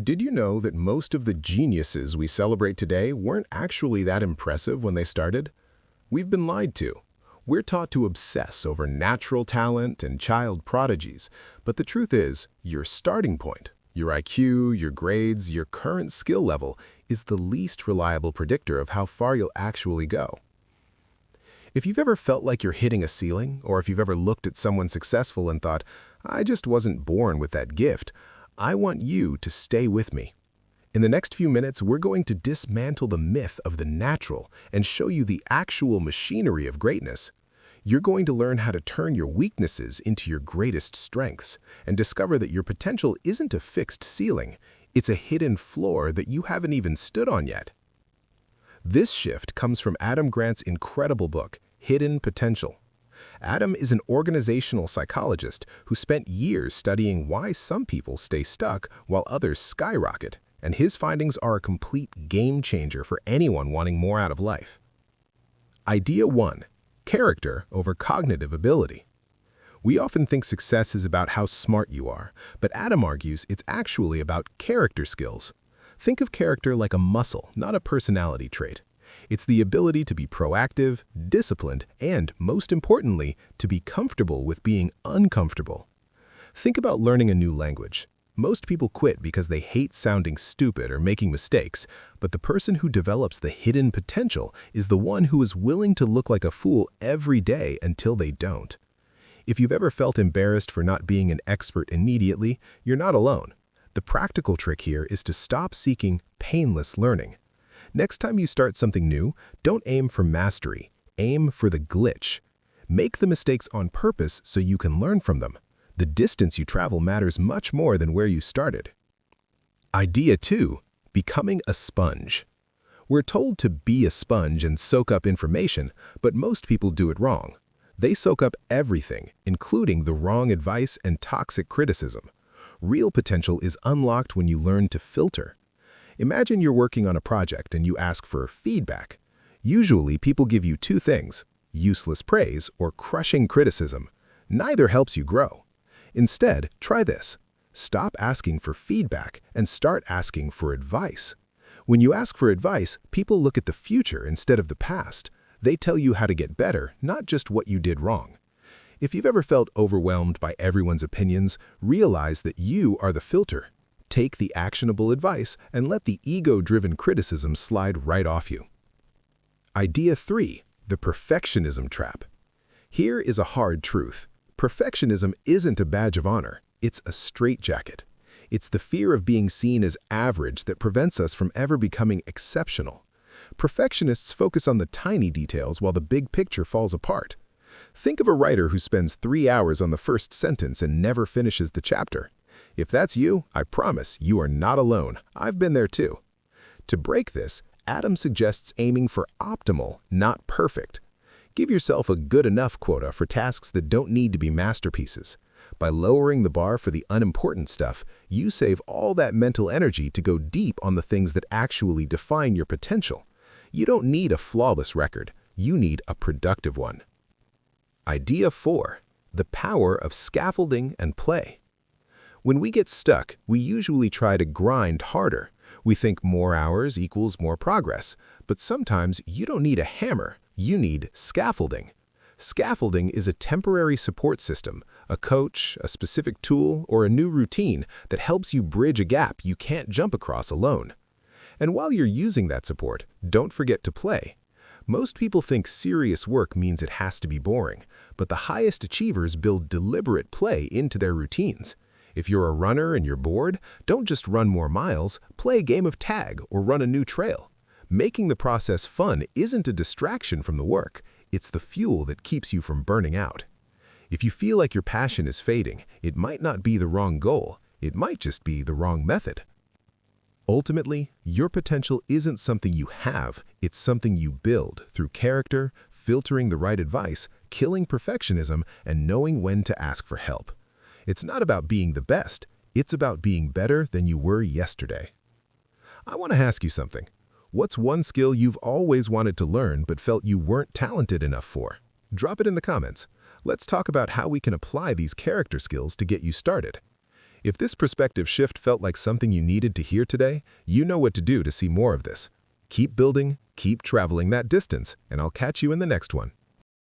Did you know that most of the geniuses we celebrate today weren't actually that impressive when they started? We've been lied to. We're taught to obsess over natural talent and child prodigies, but the truth is, your starting point, your IQ, your grades, your current skill level, is the least reliable predictor of how far you'll actually go. If you've ever felt like you're hitting a ceiling, or if you've ever looked at someone successful and thought, I just wasn't born with that gift, I want you to stay with me. In the next few minutes, we're going to dismantle the myth of the natural and show you the actual machinery of greatness. You're going to learn how to turn your weaknesses into your greatest strengths and discover that your potential isn't a fixed ceiling, it's a hidden floor that you haven't even stood on yet. This shift comes from Adam Grant's incredible book, Hidden Potential. Adam is an organizational psychologist who spent years studying why some people stay stuck while others skyrocket, and his findings are a complete game changer for anyone wanting more out of life. Idea 1. Character over cognitive ability. We often think success is about how smart you are, but Adam argues it's actually about character skills. Think of character like a muscle, not a personality trait. It's the ability to be proactive, disciplined, and, most importantly, to be comfortable with being uncomfortable. Think about learning a new language. Most people quit because they hate sounding stupid or making mistakes, but the person who develops the hidden potential is the one who is willing to look like a fool every day until they don't. If you've ever felt embarrassed for not being an expert immediately, you're not alone. The practical trick here is to stop seeking painless learning. Next time you start something new, don't aim for mastery, aim for the glitch. Make the mistakes on purpose so you can learn from them. The distance you travel matters much more than where you started. Idea 2. Becoming a sponge. We're told to be a sponge and soak up information, but most people do it wrong. They soak up everything, including the wrong advice and toxic criticism. Real potential is unlocked when you learn to filter. Imagine you're working on a project and you ask for feedback. Usually, people give you two things, useless praise or crushing criticism. Neither helps you grow. Instead, try this. Stop asking for feedback and start asking for advice. When you ask for advice, people look at the future instead of the past. They tell you how to get better, not just what you did wrong. If you've ever felt overwhelmed by everyone's opinions, realize that you are the filter. Take the actionable advice and let the ego-driven criticism slide right off you. Idea 3. The Perfectionism Trap. Here is a hard truth. Perfectionism isn't a badge of honor. It's a straitjacket. It's the fear of being seen as average that prevents us from ever becoming exceptional. Perfectionists focus on the tiny details while the big picture falls apart. Think of a writer who spends 3 hours on the first sentence and never finishes the chapter. If that's you, I promise you are not alone. I've been there too. To break this, Adam suggests aiming for optimal, not perfect. Give yourself a good enough quota for tasks that don't need to be masterpieces. By lowering the bar for the unimportant stuff, you save all that mental energy to go deep on the things that actually define your potential. You don't need a flawless record. You need a productive one. Idea 4. The power of scaffolding and play. When we get stuck, we usually try to grind harder. We think more hours equals more progress. But sometimes you don't need a hammer, you need scaffolding. Scaffolding is a temporary support system, a coach, a specific tool, or a new routine that helps you bridge a gap you can't jump across alone. And while you're using that support, don't forget to play. Most people think serious work means it has to be boring, but the highest achievers build deliberate play into their routines. If you're a runner and you're bored, don't just run more miles, play a game of tag or run a new trail. Making the process fun isn't a distraction from the work, it's the fuel that keeps you from burning out. If you feel like your passion is fading, it might not be the wrong goal, it might just be the wrong method. Ultimately, your potential isn't something you have, it's something you build through character, filtering the right advice, killing perfectionism, and knowing when to ask for help. It's not about being the best, it's about being better than you were yesterday. I want to ask you something. What's one skill you've always wanted to learn but felt you weren't talented enough for? Drop it in the comments. Let's talk about how we can apply these character skills to get you started. If this perspective shift felt like something you needed to hear today, you know what to do to see more of this. Keep building, keep traveling that distance, and I'll catch you in the next one.